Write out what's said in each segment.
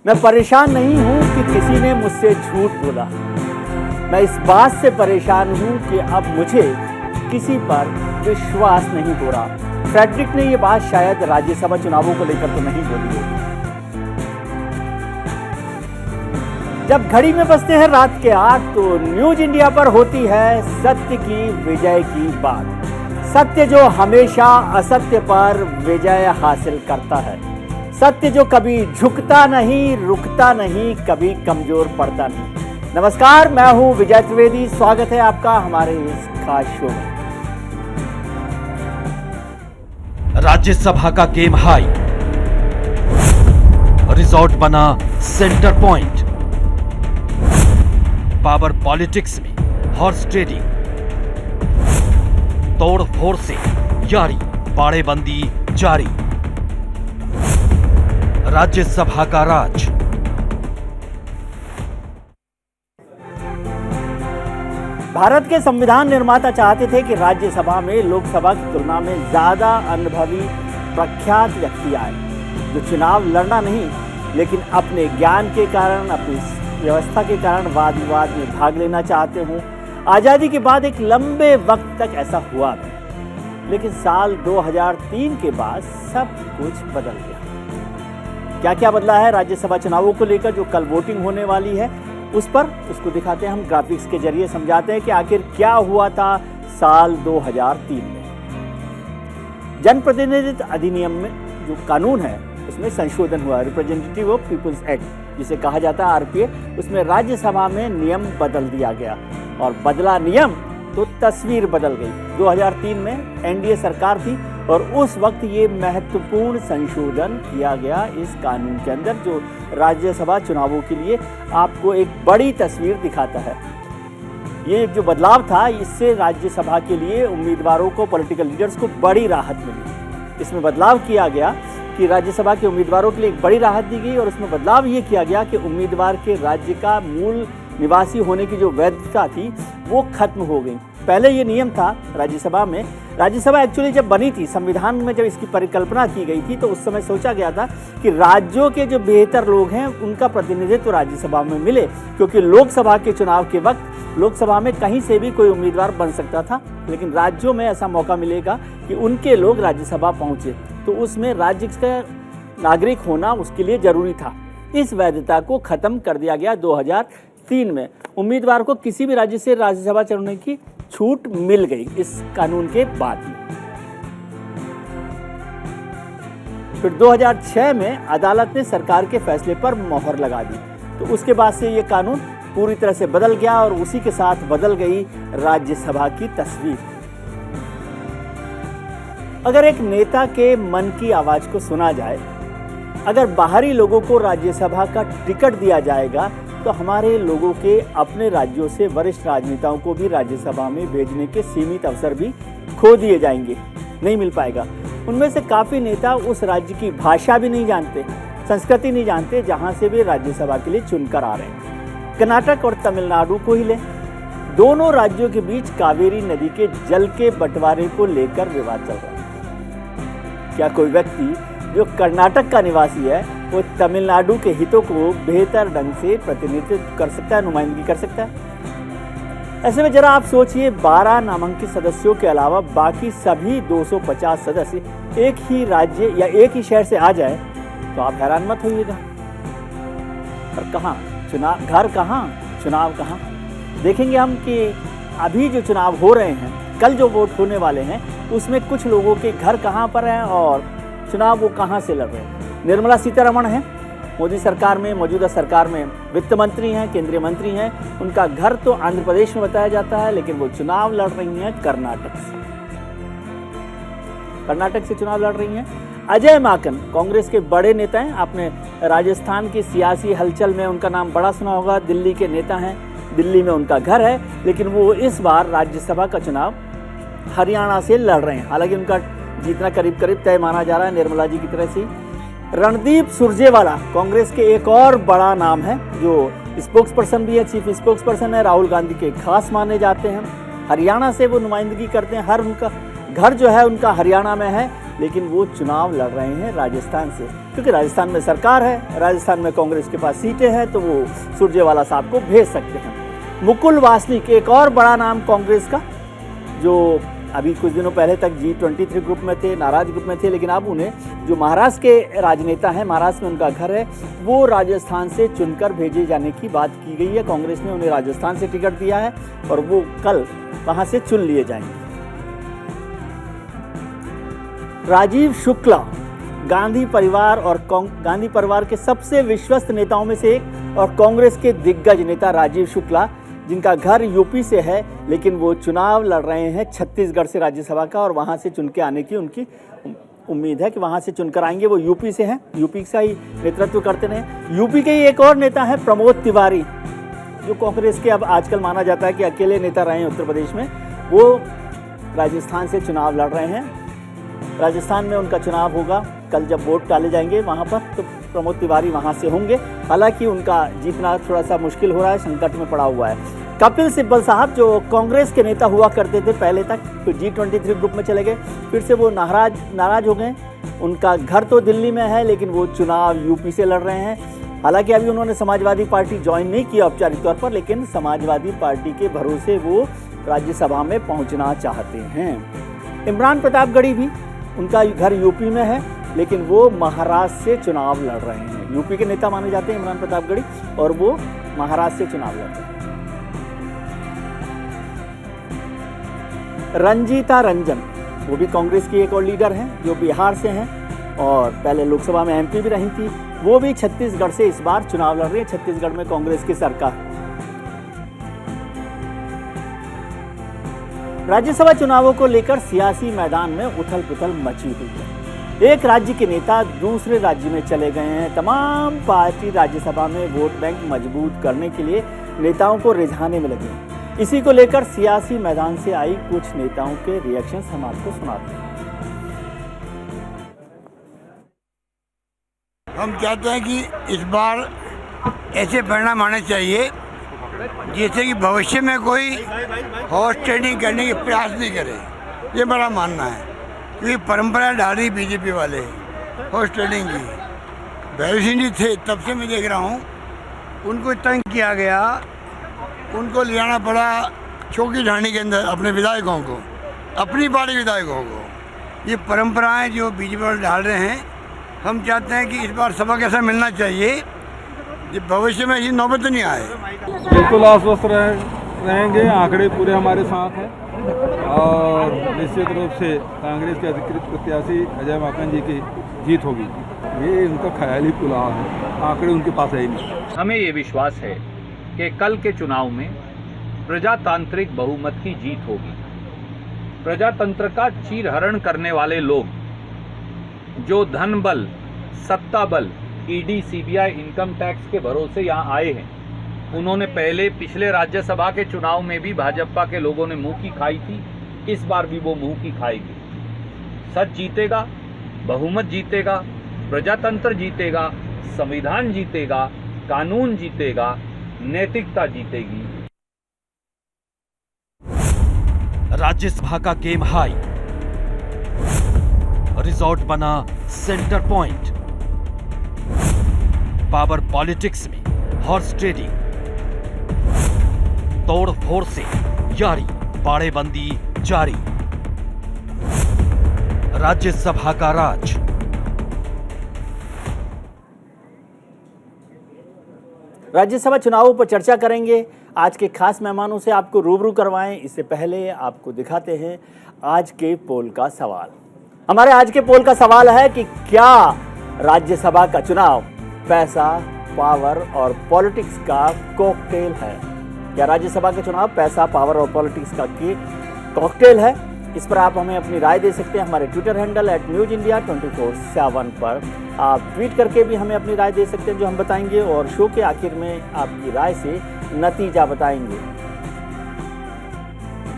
मैं परेशान नहीं हूं कि किसी ने मुझसे झूठ बोला। मैं इस बात से परेशान हूं कि अब मुझे किसी पर विश्वास नहीं हो रहा। फ्रेडरिक ने यह बात शायद राज्यसभा चुनावों को लेकर तो नहीं बोली है। जब घड़ी में बजते हैं रात के 8 तो न्यूज इंडिया पर होती है सत्य की विजय की बात। सत्य जो हमेशा असत्य पर विजय हासिल करता है। सत्य जो कभी झुकता नहीं, रुकता नहीं, कभी कमजोर पड़ता नहीं। नमस्कार, मैं हूं विजय त्रिवेदी। स्वागत है आपका हमारे इस खास शो में। राज्यसभा का गेम हाई, रिजॉर्ट बना सेंटर पॉइंट। पावर पॉलिटिक्स में हॉर्स ट्रेडिंग, तोड़ फोड़ से यारी, बाड़ेबंदी जारी। राज्यसभा का राज। भारत के संविधान निर्माता चाहते थे कि राज्यसभा में लोकसभा की तुलना में ज्यादा अनुभवी प्रख्यात व्यक्ति आए, जो चुनाव लड़ना नहीं लेकिन अपने ज्ञान के कारण, अपनी व्यवस्था के कारण वाद विवाद में भाग लेना चाहते हों। आजादी के बाद एक लंबे वक्त तक ऐसा हुआ नहीं, लेकिन साल 2003 के बाद सब कुछ बदल गया। क्या क्या बदला है राज्यसभा चुनावों को लेकर, जो कल वोटिंग होने वाली है उसको दिखाते हैं हम, ग्राफिक्स के जरिए समझाते हैं कि आखिर क्या हुआ था साल 2003 में। जनप्रतिनिधित्व अधिनियम में जो कानून है उसमें संशोधन हुआ, रिप्रेजेंटेटिव ऑफ पीपल्स एक्ट जिसे कहा जाता है आरपीए। उसमें राज्यसभा में नियम बदल दिया गया, और बदला नियम तो तस्वीर बदल गई। 2003 में एनडीए सरकार थी और उस वक्त ये महत्वपूर्ण संशोधन किया गया इस कानून के अंदर, जो राज्यसभा चुनावों के लिए आपको एक बड़ी तस्वीर दिखाता है। ये जो बदलाव था, इससे राज्यसभा के लिए उम्मीदवारों को, पॉलिटिकल लीडर्स को बड़ी राहत मिली। इसमें बदलाव किया गया कि राज्यसभा के उम्मीदवारों के लिए एक बड़ी राहत दी गई, और उसमें बदलाव ये किया गया कि उम्मीदवार के राज्य का मूल निवासी होने की जो वैधता थी वो खत्म हो गई। पहले ये नियम था राज्यसभा में, राज्यसभा एक्चुअली जब बनी थी, संविधान में जब इसकी परिकल्पना की गई थी, तो उस समय सोचा गया था कि राज्यों के जो बेहतर लोग हैं उनका प्रतिनिधित्व राज्यसभा में मिले, क्योंकि लोकसभा के चुनाव के वक्त लोकसभा में कहीं से भी कोई उम्मीदवार बन सकता था, लेकिन राज्यों में ऐसा मौका मिलेगा कि उनके लोग राज्यसभा पहुंचे, तो उसमें राज्य का नागरिक होना उसके लिए जरूरी था। इस वैधता को खत्म कर दिया गया 2003 में। उम्मीदवार को किसी भी राज्य से राज्यसभा चुनने की छूट मिल गई इस कानून के बाद में। फिर 2006 में अदालत ने सरकार के फैसले पर मोहर लगा दी, तो उसके बाद से ये कानून पूरी तरह से बदल गया, और उसी के साथ बदल गई राज्यसभा की तस्वीर। अगर एक नेता के मन की आवाज को सुना जाए, अगर बाहरी लोगों को राज्यसभा का टिकट दिया जाएगा, तो हमारे लोगों के अपने राज्यों से वरिष्ठ राजनेताओं को भी राज्यसभा में भेजने के सीमित अवसर भी खो दिए जाएंगे, नहीं मिल पाएगा। उनमें से काफ़ी नेता उस राज्य की भाषा भी नहीं जानते, संस्कृति नहीं जानते, जहां से भी राज्यसभा के लिए चुनकर आ रहे हैं। कर्नाटक और तमिलनाडु को ही लें, दोनों राज्यों के बीच कावेरी नदी के जल के बंटवारे को लेकर विवाद चल रहा है। क्या कोई व्यक्ति जो कर्नाटक का निवासी है वो तमिलनाडु के हितों को बेहतर ढंग से प्रतिनिधित्व कर सकता है, नुमाइंदगी कर सकता है? ऐसे में जरा आप सोचिए, 12 नामांकित सदस्यों के अलावा बाकी सभी 250 सदस्य एक ही राज्य या एक ही शहर से आ जाए, तो आप हैरान मत होइएगा। और कहाँ चुनाव, घर कहाँ, चुनाव कहाँ? देखेंगे हम कि अभी जो चुनाव हो रहे हैं, कल जो वोट होने वाले हैं, उसमें कुछ लोगों के घर कहाँ पर हैं और चुनाव वो कहाँ से लड़ रहे हैं। निर्मला सीतारमण हैं, मोदी सरकार में, मौजूदा सरकार में वित्त मंत्री हैं, केंद्रीय मंत्री हैं। उनका घर तो आंध्र प्रदेश में बताया जाता है, लेकिन वो चुनाव लड़ रही हैं कर्नाटक से चुनाव लड़ रही हैं। अजय माकन कांग्रेस के बड़े नेता हैं, आपने राजस्थान की सियासी हलचल में उनका नाम बड़ा सुना होगा। दिल्ली के नेता हैं, दिल्ली में उनका घर है, लेकिन वो इस बार राज्यसभा का चुनाव हरियाणा से लड़ रहे हैं। हालांकि उनका जीतना करीब करीब तय माना जा रहा है, निर्मला जी की तरह से। रणदीप सुरजेवाला कांग्रेस के एक और बड़ा नाम है, जो स्पोक्स पर्सन भी है, चीफ स्पोक्स पर्सन है, राहुल गांधी के खास माने जाते हैं। हरियाणा से वो नुमाइंदगी करते हैं, हर उनका घर जो है उनका हरियाणा में है, लेकिन वो चुनाव लड़ रहे हैं राजस्थान से, क्योंकि राजस्थान में सरकार है, राजस्थान में कांग्रेस के पास सीटें हैं, तो वो सुरजेवाला साहब को भेज सकते हैं। मुकुल वासनिक एक और बड़ा नाम कांग्रेस का, जो अभी कुछ दिनों पहले तक G23 ग्रुप में थे, नाराज ग्रुप में थे, लेकिन अब उन्हें जो महाराष्ट्र के राजनेता हैं, महाराष्ट्र में उनका घर है, वो राजस्थान से चुनकर भेजे जाने की बात की गई है। कांग्रेस ने उन्हें राजस्थान से टिकट दिया है और वो कल वहां से चुन लिए जाएंगे। राजीव शुक्ला गांधी परिवार के सबसे विश्वस्त नेताओं में से एक और कांग्रेस के दिग्गज नेता राजीव शुक्ला, जिनका घर यूपी से है, लेकिन वो चुनाव लड़ रहे हैं छत्तीसगढ़ से राज्यसभा का, और वहां से चुन के आने की उनकी उम्मीद है कि वहां से चुनकर आएंगे। वो यूपी से हैं, यूपी का ही नेतृत्व करते रहे। यूपी के ही एक और नेता है प्रमोद तिवारी, जो कांग्रेस के अब आजकल माना जाता है कि अकेले नेता रहे हैं उत्तर प्रदेश में। वो राजस्थान से चुनाव लड़ रहे हैं। राजस्थान में उनका चुनाव होगा, कल जब वोट डाले जाएंगे वहाँ पर, तो प्रमोद तिवारी वहाँ से होंगे। हालांकि उनका जीतना थोड़ा सा मुश्किल हो रहा है, संकट में पड़ा हुआ है। कपिल सिब्बल साहब जो कांग्रेस के नेता हुआ करते थे पहले तक, फिर G23 ग्रुप में चले गए, फिर से वो नाराज हो गए। उनका घर तो दिल्ली में है, लेकिन वो चुनाव यूपी से लड़ रहे हैं। हालांकि अभी उन्होंने समाजवादी पार्टी ज्वाइन नहीं किया औपचारिक तौर पर, लेकिन समाजवादी पार्टी के भरोसे वो राज्यसभा में पहुंचना चाहते हैं। इमरान प्रतापगढ़ी भी, उनका घर यूपी में है, लेकिन वो महाराष्ट्र से चुनाव लड़ रहे हैं। यूपी के नेता माने जाते हैं इमरान प्रतापगढ़ी, और वो महाराष्ट्र से चुनाव लड़ रहे हैं। रंजीता रंजन, वो भी कांग्रेस की एक और लीडर हैं, जो बिहार से हैं और पहले लोकसभा में MP भी रही थी। वो भी छत्तीसगढ़ से इस बार चुनाव लड़ रही है। छत्तीसगढ़ में कांग्रेस की सरकार। राज्यसभा चुनावों को लेकर सियासी मैदान में उथल पुथल मची हुई है। एक राज्य के नेता दूसरे राज्य में चले गए हैं। तमाम पार्टी राज्यसभा में वोट बैंक मजबूत करने के लिए नेताओं को रिझाने में लगे हैं। इसी को लेकर सियासी मैदान से आई कुछ नेताओं के रिएक्शंस हम आपको सुनाते हैं। हम चाहते हैं कि इस बार ऐसे परिणाम आने चाहिए जैसे कि भविष्य में कोई हॉर्स ट्रेडिंग करने के प्रयास नहीं करे। ये बड़ा मानना है, क्योंकि परंपरा डाली बीजेपी वाले हॉर्स ट्रेडिंग की। भैरव सिंह जी थे, तब से मैं देख रहा हूँ उनको तंग किया गया, उनको ले जाना पड़ा चौकी ढाणी के अंदर अपने विधायकों को, अपनी पार्टी विधायकों को। ये परंपराएं जो बीजेपी वाले डाल रहे हैं, हम चाहते हैं कि इस बार सबक ऐसा मिलना चाहिए कि भविष्य में ये नौबत नहीं आए। बिल्कुल आश्वस्त रहेंगे, आंकड़े पूरे हमारे साथ हैं और निश्चित रूप से कांग्रेस के अधिकृत प्रत्याशी अजय माकन जी की जीत होगी। ये उनका ख्याली पुलाव है, आंकड़े उनके पास है ही नहीं। हमें ये विश्वास है कि कल के चुनाव में प्रजातांत्रिक बहुमत की जीत होगी। प्रजातंत्र का चीरहरण करने वाले लोग, जो धन बल, सत्ता बल, ED, CBI, इनकम टैक्स के भरोसे यहाँ आए हैं, उन्होंने पहले पिछले राज्यसभा के चुनाव में भी भाजपा के लोगों ने मुंह की खाई थी, इस बार भी वो मुंह की खाएगी। सच जीतेगा, बहुमत जीतेगा, प्रजातंत्र जीतेगा, संविधान जीतेगा, कानून जीतेगा, नैतिकता जीतेगी। राज्यसभा का गेम हाई, रिजॉर्ट बना सेंटर पॉइंट। पावर पॉलिटिक्स में हॉर्स ट्रेडिंग, तोड़ फोड़ से यारी, बाड़ेबंदी जारी। राज्यसभा का राज। राज्यसभा चुनावों पर चर्चा करेंगे। आज के खास मेहमानों से आपको रूबरू करवाएं, इससे पहले आपको दिखाते हैं आज के पोल का सवाल। हमारे आज के पोल का सवाल है कि क्या राज्यसभा का चुनाव पैसा, पावर और पॉलिटिक्स का कॉकटेल है? क्या राज्यसभा का चुनाव पैसा, पावर और पॉलिटिक्स का कॉकटेल है? इस पर आप हमें अपनी राय दे सकते हैं हमारे ट्विटर हैंडल @newsindia247 पर। आप ट्वीट करके भी हमें अपनी राय दे सकते हैं, जो हम बताएंगे, और शो के आखिर में आपकी राय से नतीजा बताएंगे।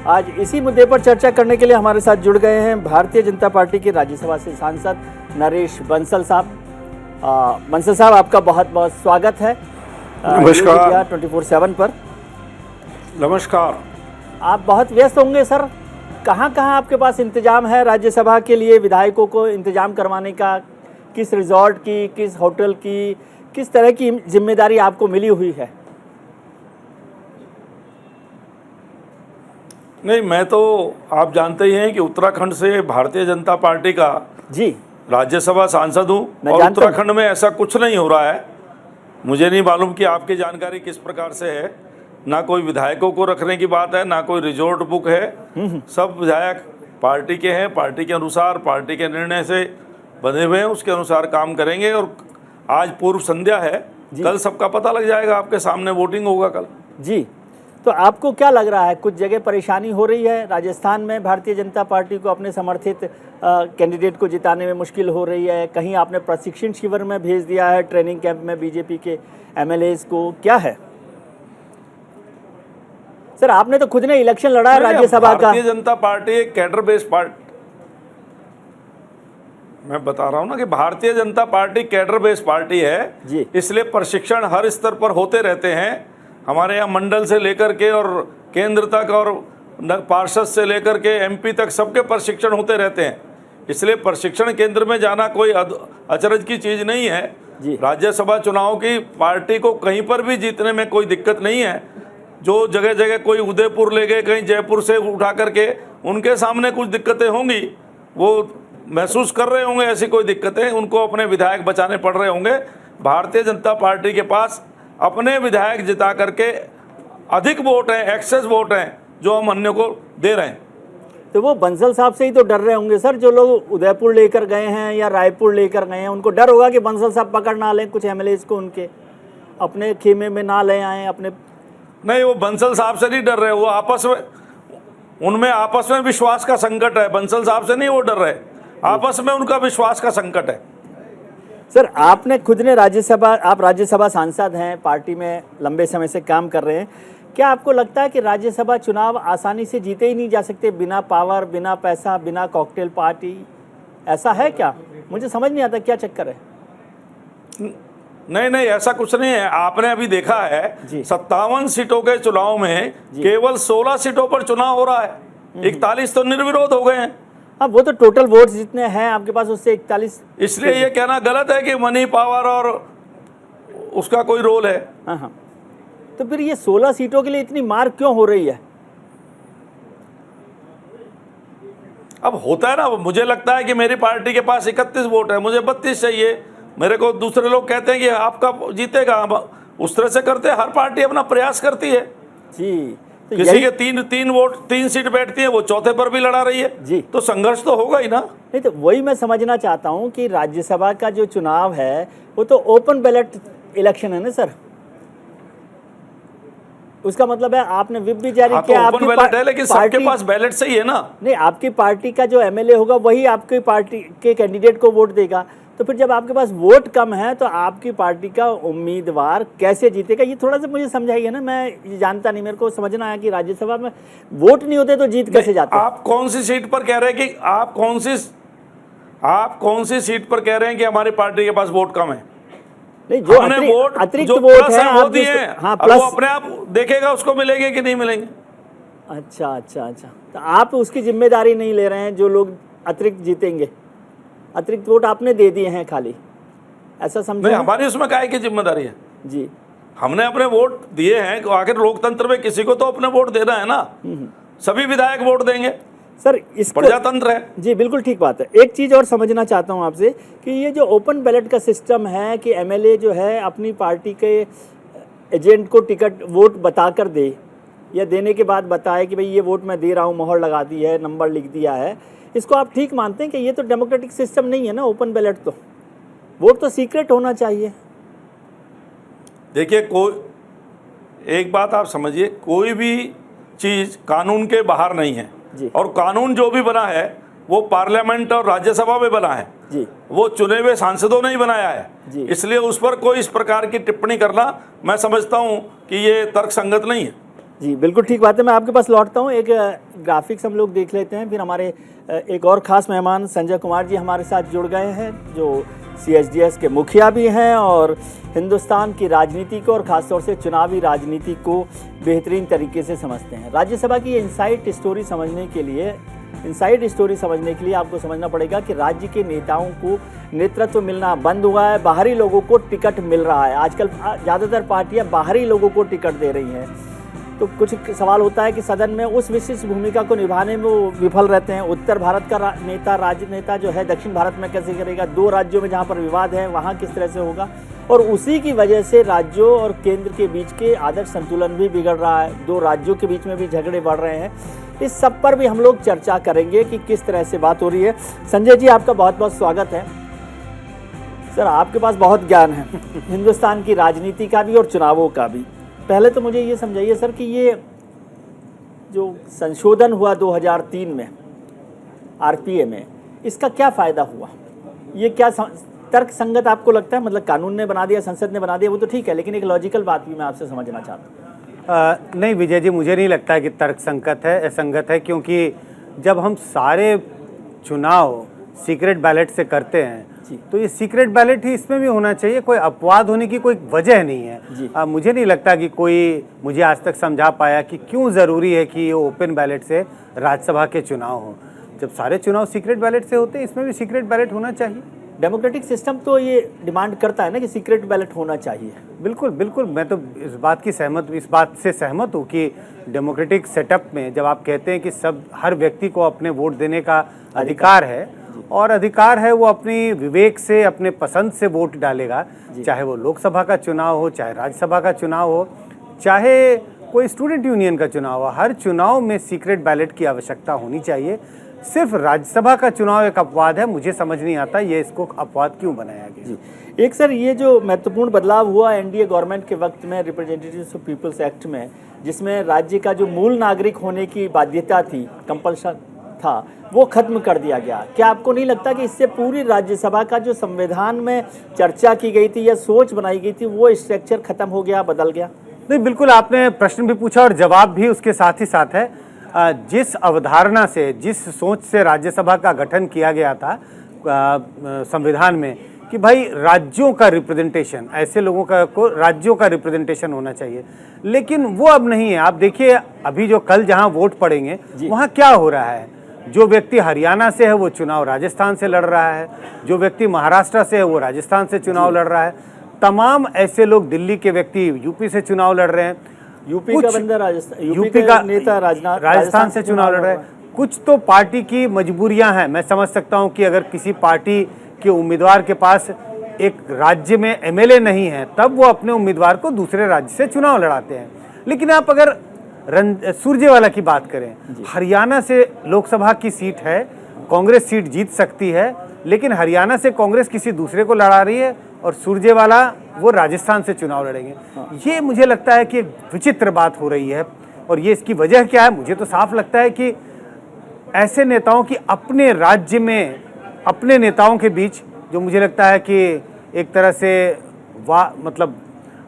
आज इसी मुद्दे पर चर्चा करने के लिए हमारे साथ जुड़ गए हैं भारतीय जनता पार्टी के राज्यसभा से सांसद नरेश बंसल साहब। बंसल साहब, आपका बहुत बहुत स्वागत है नमस्कार 24/7 पर। नमस्कार। आप बहुत व्यस्त होंगे सर, कहाँ कहाँ आपके पास इंतजाम है राज्यसभा के लिए विधायकों को इंतजाम करवाने का? किस रिजॉर्ट की, किस होटल की, किस तरह की जिम्मेदारी आपको मिली हुई है? नहीं, मैं तो आप जानते ही हैं कि उत्तराखंड से भारतीय जनता पार्टी का जी, राज्यसभा सांसद हूँ मैं और जानता हूं। उत्तराखंड में ऐसा कुछ नहीं हो रहा है। मुझे नहीं मालूम कि आपकी जानकारी किस प्रकार से है। ना कोई विधायकों को रखने की बात है, ना कोई रिजॉर्ट बुक है। सब विधायक पार्टी के हैं, पार्टी के अनुसार, पार्टी के निर्णय से बंधे हुए हैं, उसके अनुसार काम करेंगे। और आज पूर्व संध्या है, कल सबका पता लग जाएगा, आपके सामने वोटिंग होगा कल। जी। तो आपको क्या लग रहा है, कुछ जगह परेशानी हो रही है राजस्थान में? भारतीय जनता पार्टी को अपने समर्थित कैंडिडेट को जिताने में मुश्किल हो रही है? कहीं आपने प्रशिक्षण शिविर में भेज दिया है, ट्रेनिंग कैंप में बीजेपी के एमएलएज को? क्या है सर? आपने तो खुद ने इलेक्शन लड़ा है राज्यसभा का। भारतीय जनता पार्टी एक कैडर बेस्ड पार्टी, मैं बता रहा हूं ना कि Bharatiya Janata party cadre based party है जी। इसलिए प्रशिक्षण हर स्तर पर होते रहते हैं। हमारे यहाँ मंडल से लेकर के और केंद्र तक और पार्षद से लेकर के एमपी तक सबके प्रशिक्षण होते रहते हैं। इसलिए प्रशिक्षण केंद्र में जाना कोई अचरज की चीज़ नहीं है। राज्यसभा चुनाव की पार्टी को कहीं पर भी जीतने में कोई दिक्कत नहीं है। जो जगह जगह कोई उदयपुर ले गए, कहीं जयपुर से उठा करके, उनके सामने कुछ दिक्कतें होंगी, वो महसूस कर रहे होंगे ऐसी कोई दिक्कतें, उनको अपने विधायक बचाने पड़ रहे होंगे। भारतीय जनता पार्टी के पास अपने विधायक जिता करके अधिक वोट हैं, एक्सेस वोट हैं, जो हम अन्य को दे रहे हैं। तो वो बंसल साहब से ही तो डर रहे होंगे सर, जो लोग उदयपुर लेकर गए हैं या रायपुर लेकर गए हैं, उनको डर होगा कि बंसल साहब पकड़ ना लें कुछ एमएलएज को, उनके अपने खेमे में ना ले आए अपने। नहीं, वो बंसल साहब से नहीं डर रहे, वो आपस में, उनमें आपस में विश्वास का संकट है। बंसल साहब से नहीं वो डर रहे, आपस में उनका विश्वास का संकट है। सर, आपने खुद ने आप राज्यसभा सांसद हैं, पार्टी में लंबे समय से काम कर रहे हैं। क्या आपको लगता है कि राज्यसभा चुनाव आसानी से जीते ही नहीं जा सकते बिना पावर, बिना पैसा, बिना कॉकटेल पार्टी? ऐसा है क्या? मुझे समझ नहीं आता क्या चक्कर है। नहीं, ऐसा कुछ नहीं है। आपने अभी देखा है 57 सीटों के चुनाव में केवल 16 सीटों पर चुनाव हो रहा है, 41 तो निर्विरोध हो गए हैं। हाँ, वो तो टोटल वोट जितने हैं आपके पास उससे 41। इसलिए ये कहना गलत है कि मनी पावर और उसका कोई रोल है। हाँ, तो फिर ये 16 सीटों के लिए इतनी मार क्यों हो रही है? अब होता है ना, मुझे लगता है कि मेरी पार्टी के पास 31 वोट है, मुझे 32 चाहिए। मेरे को दूसरे लोग कहते हैं कि आपका जीतेगा, उस तरह से करते हैं। हर पार्टी अपना प्रयास करती है जी। तो किसी के तीन सीट बैठती है, वो चौथे पर भी लड़ा रही है जी। तो संघर्ष तो होगा ही ना। नहीं, तो वही मैं समझना चाहता हूँ कि राज्यसभा का जो चुनाव है वो तो ओपन बैलेट इलेक्शन है ना सर। उसका मतलब है आपने विप भी जारी किया, तो ओपन बैलेट है, लेकिन सबके पास बैलेट सही है ना। नहीं, आपकी पार्टी का जो एमएलए होगा वही आपकी पार्टी के कैंडिडेट को वोट देगा। तो फिर जब आपके पास वोट कम है तो आपकी पार्टी का उम्मीदवार कैसे जीतेगा? ये थोड़ा सा मुझे समझाइए ना, मैं ये जानता नहीं, मेरे को समझना है कि राज्यसभा में वोट नहीं होते तो जीत कैसे जाते? आप कौन सी सीट पर कह रहे हैं कि आप कौन सी सीट पर कह रहे हैं कि हमारी पार्टी के पास वोट कम है? नहीं, जो अतिरिक्त वोट है वो दिए हैं, हाँ, अब वो अपने आप देखेगा उसको मिलेंगे कि नहीं मिलेंगे। अच्छा, तो आप उसकी जिम्मेदारी नहीं ले रहे हैं, जो लोग अतिरिक्त जीतेंगे, अतिरिक्त वोट आपने दे दिए हैं खाली, ऐसा समझो? नहीं, हमारी उसमें काहे की जिम्मेदारी है जी। हमने अपने वोट दिए हैं, आखिर लोकतंत्र में किसी को तो अपने वोट देना है ना। सभी विधायक वोट देंगे सर, इसको प्रजातंत्र है जी, बिल्कुल ठीक बात है। एक चीज़ और समझना चाहता हूं आपसे कि ये जो ओपन बैलेट का सिस्टम है कि एमएलए जो है अपनी पार्टी के एजेंट को टिकट वोट बताकर दे या देने के बाद बताए कि भाई ये वोट मैं दे रहा हूं, मोहर लगा दी है, नंबर लिख दिया है, इसको आप ठीक मानते हैं कि ये तो डेमोक्रेटिक सिस्टम नहीं है ना? ओपन बैलेट तो वोट तो सीक्रेट होना चाहिए। देखिए, कोई एक बात आप समझिए, कोई भी चीज़ कानून के बाहर नहीं है जी। और कानून जो भी बना है वो पार्लियामेंट और राज्यसभा में बना है जी। वो चुने हुए सांसदों ने ही बनाया है जी। इसलिए उस पर कोई इस प्रकार की टिप्पणी करना मैं समझता हूं कि ये तर्कसंगत नहीं है। जी बिल्कुल ठीक बात है। मैं आपके पास लौटता हूँ, एक ग्राफिक्स हम लोग देख लेते हैं, फिर हमारे एक और ख़ास मेहमान संजय कुमार जी हमारे साथ जुड़ गए हैं, जो CSDS के मुखिया भी हैं और हिंदुस्तान की राजनीति को और ख़ासतौर से चुनावी राजनीति को बेहतरीन तरीके से समझते हैं। राज्यसभा की इनसाइड स्टोरी समझने के लिए आपको समझना पड़ेगा कि राज्य के नेताओं को नेतृत्व मिलना बंद हुआ है, बाहरी लोगों को टिकट मिल रहा है। आजकल ज़्यादातर पार्टियां बाहरी लोगों को टिकट दे रही हैं, तो कुछ सवाल होता है कि सदन में उस विशिष्ट भूमिका को निभाने में वो विफल रहते हैं। उत्तर भारत का राजनेता जो है दक्षिण भारत में कैसे करेगा, 2 राज्यों में जहाँ पर विवाद है वहाँ किस तरह से होगा, और उसी की वजह से राज्यों और केंद्र के बीच के आदर्श संतुलन भी बिगड़ रहा है, 2 राज्यों के बीच में भी झगड़े बढ़ रहे हैं। इस सब पर भी हम लोग चर्चा करेंगे कि किस तरह से बात हो रही है। संजय जी, आपका बहुत बहुत स्वागत है। सर, आपके पास बहुत ज्ञान है हिंदुस्तान की राजनीति का भी और चुनावों का भी। पहले तो मुझे ये समझाइए सर कि ये जो संशोधन हुआ 2003 में RPA में, इसका क्या फ़ायदा हुआ? ये क्या तर्क संगत आपको लगता है? मतलब कानून ने बना दिया, संसद ने बना दिया, वो तो ठीक है, लेकिन एक लॉजिकल बात भी मैं आपसे समझना चाहता हूँ। नहीं विजय जी, मुझे नहीं लगता है कि तर्क संगत है, क्योंकि जब हम सारे चुनाव सीक्रेट बैलेट से करते हैं तो ये सीक्रेट बैलेट ही इसमें भी होना चाहिए, कोई अपवाद होने की कोई वजह नहीं है। मुझे नहीं लगता कि कोई मुझे आज तक समझा पाया कि क्यों ज़रूरी है कि ये ओपन बैलेट से राज्यसभा के चुनाव हो। जब सारे चुनाव सीक्रेट बैलेट से होते हैं, इसमें भी सीक्रेट बैलेट होना चाहिए। डेमोक्रेटिक सिस्टम तो ये डिमांड करता है ना कि सीक्रेट बैलेट होना चाहिए। बिल्कुल बिल्कुल, मैं तो इस बात से सहमत हूँ कि डेमोक्रेटिक सेटअप में जब आप कहते हैं कि हर व्यक्ति को अपने वोट देने का अधिकार है, और अधिकार है वो अपनी विवेक से, अपने पसंद से वोट डालेगा, चाहे वो लोकसभा का चुनाव हो, चाहे राज्यसभा का चुनाव हो, चाहे कोई स्टूडेंट यूनियन का चुनाव हो, हर चुनाव में सीक्रेट बैलेट की आवश्यकता होनी चाहिए। सिर्फ राज्यसभा का चुनाव एक अपवाद है, मुझे समझ नहीं आता ये इसको अपवाद क्यों बनाया गया। जी, एक सर ये जो महत्वपूर्ण बदलाव हुआ NDA गवर्नमेंट के वक्त में रिप्रेजेंटेटिव्स ऑफ पीपल्स एक्ट में, जिसमें राज्य का जो मूल नागरिक होने की बाध्यता थी, कंपल्शन था, वो खत्म कर दिया गया। क्या आपको नहीं लगता कि इससे पूरी राज्यसभा का जो संविधान में चर्चा की गई थी या सोच बनाई गई थी, वो स्ट्रक्चर खत्म हो गया, बदल गया? नहीं, बिल्कुल, आपने प्रश्न भी पूछा और जवाब भी उसके साथ ही साथ है। जिस अवधारणा से, जिस सोच से राज्यसभा का गठन किया गया था संविधान में कि भाई राज्यों का रिप्रेजेंटेशन, ऐसे लोगों को राज्यों का रिप्रेजेंटेशन होना चाहिए, लेकिन वो अब नहीं है। आप देखिए अभी जो कल जहां वोट पड़ेंगे वहां क्या हो रहा है। जो व्यक्ति हरियाणा से है वो चुनाव राजस्थान से लड़ रहा है, जो व्यक्ति महाराष्ट्र से है वो राजस्थान से चुनाव लड़ रहा है, तमाम ऐसे लोग, दिल्ली के व्यक्ति यूपी से चुनाव लड़ रहे हैं, यूपी का बंदा यूपी का नेता राजस्थान से चुनाव लड़ रहे हैं। कुछ तो पार्टी की मजबूरियां हैं। मैं समझ सकता हूं कि अगर किसी पार्टी के उम्मीदवार के पास एक राज्य में MLA नहीं है, तब वो अपने उम्मीदवार को दूसरे राज्य से चुनाव लड़ाते हैं। लेकिन आप अगर सुरजेवाला की बात करें, हरियाणा से लोकसभा की सीट है, कांग्रेस सीट जीत सकती है, लेकिन हरियाणा से कांग्रेस किसी दूसरे को लड़ा रही है और सुरजेवाला वो राजस्थान से चुनाव लड़ेंगे। ये मुझे लगता है कि एक विचित्र बात हो रही है। और ये इसकी वजह क्या है? मुझे तो साफ लगता है कि ऐसे नेताओं की अपने राज्य में, अपने नेताओं के बीच, जो मुझे लगता है कि एक तरह से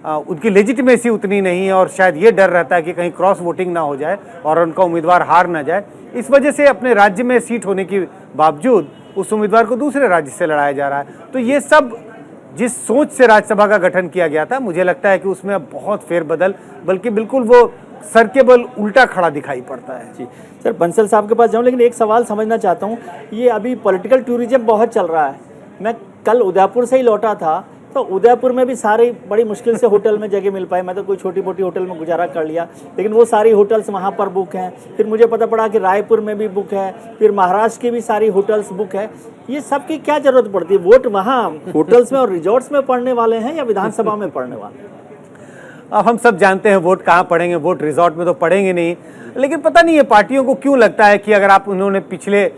उनकी लेजिटिमेसी उतनी नहीं है, और शायद ये डर रहता है कि कहीं क्रॉस वोटिंग ना हो जाए और उनका उम्मीदवार हार ना जाए। इस वजह से अपने राज्य में सीट होने के बावजूद उस उम्मीदवार को दूसरे राज्य से लड़ाया जा रहा है। तो ये सब जिस सोच से राज्यसभा का गठन किया गया था, मुझे लगता है कि उसमें अब बहुत फेरबदल, बल्कि बिल्कुल वो सर के बल उल्टा खड़ा दिखाई पड़ता है। जी सर, बंसल साहब के पास जाऊँ, लेकिन एक सवाल समझना चाहता हूँ। ये अभी पॉलिटिकल टूरिज्म बहुत चल रहा है। मैं कल उदयपुर से ही लौटा था, तो उदयपुर में भी सारी बड़ी मुश्किल से होटल में जगह मिल पाई। मैं तो कोई छोटी मोटी होटल में गुजारा कर लिया, लेकिन वो सारी होटल्स वहाँ पर बुक हैं। फिर मुझे पता पड़ा कि रायपुर में भी बुक है, फिर महाराष्ट्र की भी सारी होटल्स बुक है। ये सब की क्या जरूरत पड़ती है? वोट वहाँ होटल्स में और रिजॉर्ट्स में पड़ने वाले हैं या विधानसभा में पड़ने वाले हैं? अब हम सब जानते हैं वोट कहाँ पड़ेंगे, वोट रिजॉर्ट में तो पड़ेंगे नहीं। लेकिन पता नहीं है पार्टियों को क्यों लगता है कि अगर आप उन्होंने पिछले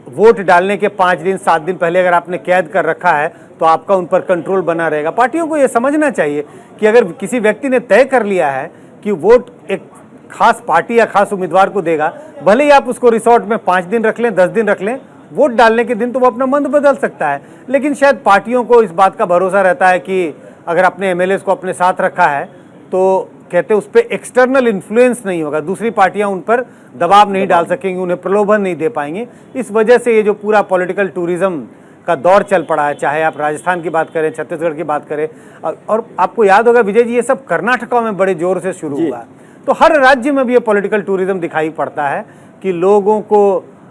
वोट डालने के 5 दिन 7 दिन पहले अगर आपने कैद कर रखा है तो आपका उन पर कंट्रोल बना रहेगा। पार्टियों को ये समझना चाहिए कि अगर किसी व्यक्ति ने तय कर लिया है कि वोट एक खास पार्टी या खास उम्मीदवार को देगा, भले ही आप उसको रिसोर्ट में 5 दिन रख लें, 10 दिन रख लें, वोट डालने के दिन तो वो अपना मन बदल सकता है। लेकिन शायद पार्टियों को इस बात का भरोसा रहता है कि अगर अपने MLAs को अपने साथ रखा है तो कहते हैं उस पर एक्सटर्नल इन्फ्लुएंस नहीं होगा, दूसरी पार्टियां उन पर दबाव नहीं डाल सकेंगी, उन्हें प्रलोभन नहीं दे पाएंगे। इस वजह से ये जो पूरा पॉलिटिकल टूरिज्म का दौर चल पड़ा है, चाहे आप राजस्थान की बात करें, छत्तीसगढ़ की बात करें, और आपको याद होगा विजय जी, ये सब कर्नाटका में बड़े जोर से शुरू हुआ। तो हर राज्य में भी ये पॉलिटिकल टूरिज्म दिखाई पड़ता है कि लोगों को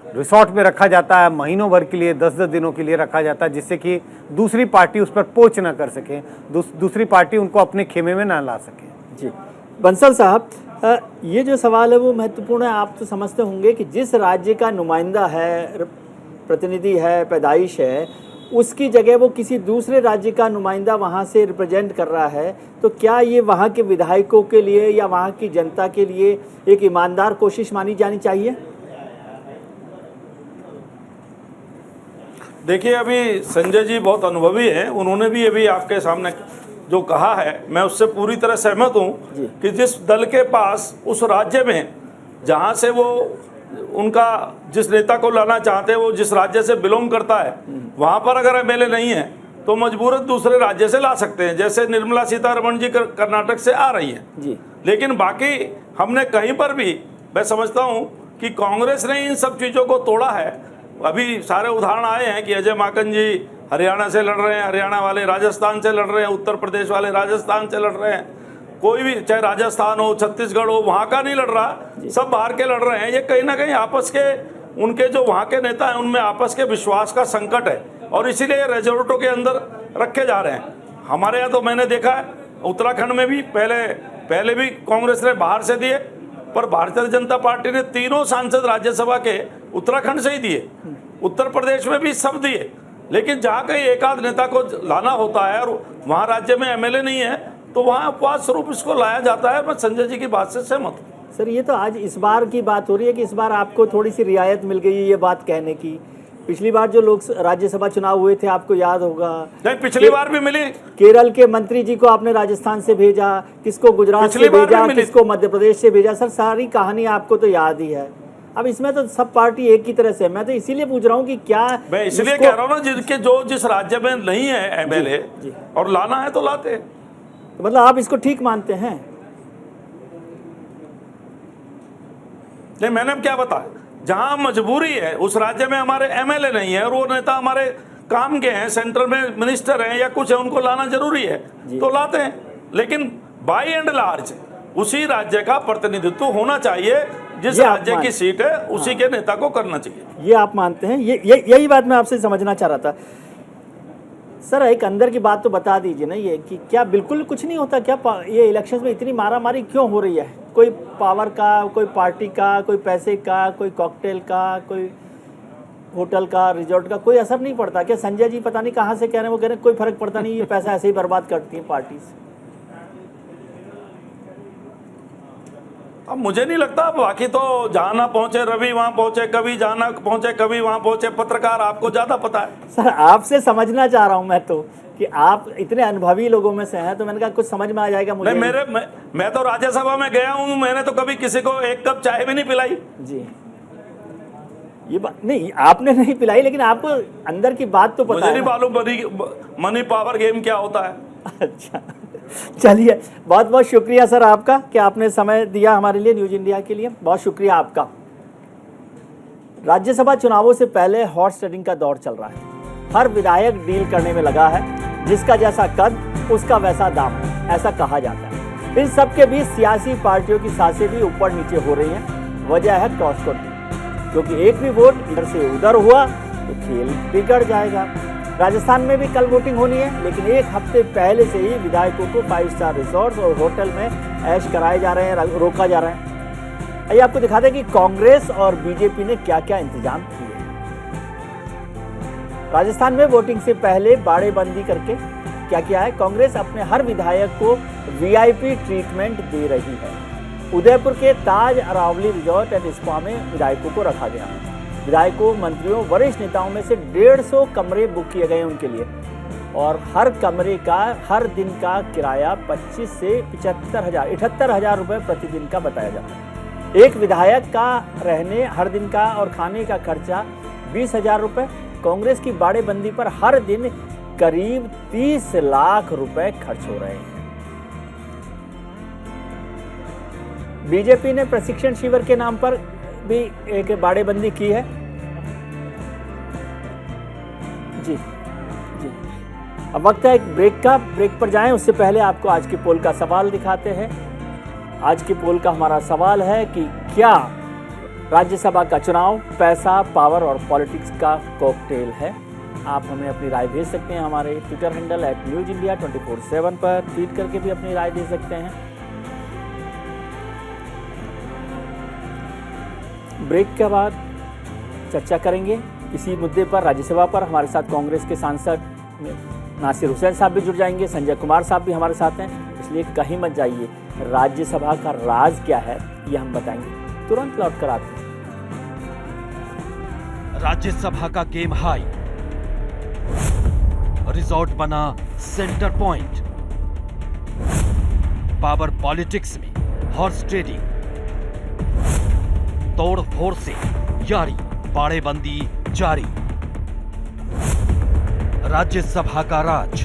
रिसोर्ट में रखा जाता है, महीनों भर के लिए, 10-10 दिनों के लिए रखा जाता है, जिससे कि दूसरी पार्टी उस पर पोच ना कर सके, दूसरी पार्टी उनको अपने खेमे में ना ला सके। जी बंसल साहब, ये जो सवाल है वो महत्वपूर्ण है। आप तो समझते होंगे कि जिस राज्य का नुमाइंदा है, प्रतिनिधि है, पैदाइश है, उसकी जगह वो किसी दूसरे राज्य का नुमाइंदा वहाँ से रिप्रेजेंट कर रहा है, तो क्या ये वहाँ के विधायकों के लिए या वहाँ की जनता के लिए एक ईमानदार कोशिश मानी जानी चाहिए? देखिए, अभी संजय जी बहुत अनुभवी हैं, उन्होंने भी अभी आपके सामने जो कहा है, मैं उससे पूरी तरह सहमत हूँ कि जिस दल के पास उस राज्य में जहाँ से वो उनका जिस नेता को लाना चाहते हैं, वो जिस राज्य से बिलोंग करता है, वहाँ पर अगर एमएलए नहीं है तो मजबूरन दूसरे राज्य से ला सकते हैं। जैसे निर्मला सीतारमण जी कर्नाटक से आ रही हैं जी, लेकिन बाकी हमने कहीं पर भी, मैं समझता हूँ कि कांग्रेस ने इन सब चीज़ों को तोड़ा है। अभी सारे उदाहरण आए हैं कि अजय माकन जी हरियाणा से लड़ रहे हैं, हरियाणा वाले राजस्थान से लड़ रहे हैं, उत्तर प्रदेश वाले राजस्थान से लड़ रहे हैं, कोई भी चाहे राजस्थान हो, छत्तीसगढ़ हो, वहाँ का नहीं लड़ रहा, सब बाहर के लड़ रहे हैं। ये कहीं ना कहीं आपस के, उनके जो वहाँ के नेता हैं उनमें आपस के विश्वास का संकट है, और इसीलिए रिजोर्टों के अंदर रखे जा रहे हैं। हमारे यहाँ तो मैंने देखा है, उत्तराखंड में भी पहले भी कांग्रेस ने बाहर से दिए, पर भारतीय जनता पार्टी ने तीनों सांसद राज्यसभा के उत्तराखंड से ही दिए, उत्तर प्रदेश में भी सब दिए। लेकिन जहाँ कहीं एक आध नेता को लाना होता है और वहाँ राज्य में एमएलए नहीं है, तो वहाँ उपवास स्वरूप इसको लाया जाता है। मैं संजय जी की बात से सहमत हूँ। सर ये तो आज इस बार की बात हो रही है कि इस बार आपको थोड़ी सी रियायत मिल गई है ये बात कहने की। पिछली बार जो लोग राज्यसभा चुनाव हुए थे, आपको याद होगा, नहीं पिछली बार भी मिली। केरल के मंत्री जी को आपने राजस्थान से भेजा, किसको गुजरात से भेजा, किसको मध्य प्रदेश से भेजा। सर सारी कहानी आपको तो याद ही है। अब इसमें तो सब पार्टी एक ही तरह से, मैं तो इसीलिए पूछ रहा हूँ कि क्या, मैं इसलिए कह रहा हूँ ना, जिनके जो जिस राज्य में नहीं है एमएलए और लाना है तो लाते हैं। तो मतलब आप इसको ठीक मानते हैं? नहीं, मैंने क्या बताया, जहां मजबूरी है उस राज्य में हमारे एमएलए नहीं है और वो नेता हमारे काम के हैं, सेंटर में मिनिस्टर हैं या कुछ है, उनको लाना जरूरी है तो लाते हैं। लेकिन बाय एंड लार्ज उसी राज्य का प्रतिनिधित्व होना चाहिए, जिस राज्य की सीट है उसी के नेता को करना चाहिए। ये आप मानते हैं? यही बात मैं आपसे समझना चाह रहा था। सर एक अंदर की बात तो बता दीजिए ना, ये कि क्या बिल्कुल कुछ नहीं होता क्या? ये इलेक्शंस में इतनी मारामारी क्यों हो रही है? कोई पावर का, कोई पार्टी का, कोई पैसे का, कोई कॉकटेल का, कोई होटल का, रिजॉर्ट का, कोई असर नहीं पड़ता क्या? संजय जी पता नहीं कहाँ से कह रहे हैं, वो कह रहे हैं कोई फर्क पड़ता नहीं, ये पैसा ऐसे ही बर्बाद करती हैं पार्टीज। अब मुझे नहीं लगता, बाकी तो जहाँ ना पहुँचे रवि वहाँ पहुँचे, कभी जहाँ ना पहुँचे कभी वहाँ पहुँचे, पत्रकार आपको ज़्यादा पता है। सर आपसे समझना चाह रहा हूँ मैं तो, कि आप इतने अनुभवी लोगों में से हैं, तो मैंने कहा कुछ समझ में आ जाएगा मुझे। नहीं, मैं तो राज्यसभा में गया हूँ, मैंने तो कभी किसी को एक कप चाय भी नहीं पिलाई। जी, ये बात नहीं, आपने नहीं पिलाई, लेकिन आपको अंदर की बात तो पता मुझे है। नहीं मालूम मनी पावर गेम क्या होता है। अच्छा, चलिए बहुत बहुत शुक्रिया सर आपका कि आपने समय दिया हमारे लिए, न्यूज इंडिया के लिए बहुत शुक्रिया आपका। राज्यसभा चुनावों से पहले हॉर्स ट्रेडिंग का दौर चल रहा है। हर विधायक डील करने में लगा है, जिसका जैसा कद उसका वैसा दाम, ऐसा कहा जाता है। इन सब के बीच सियासी पार्टियों की सांसें भी ऊपर नीचे हो रही हैं। वजह है क्रॉस वोटिंग, क्योंकि एक भी वोट इधर से उधर हुआ तो खेल बिगड़ जाएगा। राजस्थान में भी कल वोटिंग होनी है, लेकिन एक हफ्ते पहले से ही विधायकों को 5 स्टार रिसोर्ट्स और होटल में ऐश कराए जा रहे हैं, रोका जा रहा है। आइए आपको दिखा दें कि कांग्रेस और बीजेपी ने क्या क्या इंतजाम किए। राजस्थान में वोटिंग से पहले बाड़ेबंदी करके क्या किया है, कांग्रेस अपने हर विधायक को वीआईपी ट्रीटमेंट दे रही है। उदयपुर के ताज अरावली रिजॉर्ट एंड स्पा में विधायकों को रखा गया। विधायकों, मंत्रियों, वरिष्ठ नेताओं में से 150 कमरे बुक किए गए उनके लिए, और हर कमरे का हर दिन का किराया 25 से 78,000 रुपये प्रतिदिन का बताया जाता है। एक विधायक का रहने, हर दिन का और खाने का खर्चा 20,000 रुपये। कांग्रेस की बाड़ेबंदी पर हर दिन करीब 30 लाख रुपए खर्च हो रहे हैं। बीजेपी ने प्रशिक्षण शिविर के नाम पर भी एक बाड़ेबंदी की है। जी जी, अब वक्त है एक ब्रेक का। ब्रेक पर जाएं उससे पहले आपको आज के पोल का सवाल दिखाते हैं। आज के पोल का हमारा सवाल है कि क्या राज्यसभा का चुनाव पैसा, पावर और पॉलिटिक्स का कॉकटेल है? आप हमें अपनी राय भेज सकते हैं हमारे ट्विटर हैंडल @newsindia24/7 पर ट्वीट करके भी अपनी राय दे सकते हैं। ब्रेक के बाद चर्चा करेंगे इसी मुद्दे पर, राज्यसभा पर। हमारे साथ कांग्रेस के सांसद नासिर हुसैन साहब भी जुड़ जाएंगे, संजय कुमार साहब भी हमारे साथ हैं, इसलिए कहीं मत जाइए। राज्यसभा का राज क्या है ये हम बताएंगे, तुरंत लौट कर आते हैं। राज्यसभा का गेम हाई, रिजॉर्ट बना सेंटर पॉइंट, पावर पॉलिटिक्स में हॉर्स ट्रेडिंग, तोड़ फोड़ से यारी, बाड़ेबंदी जारी। राज्यसभा का राज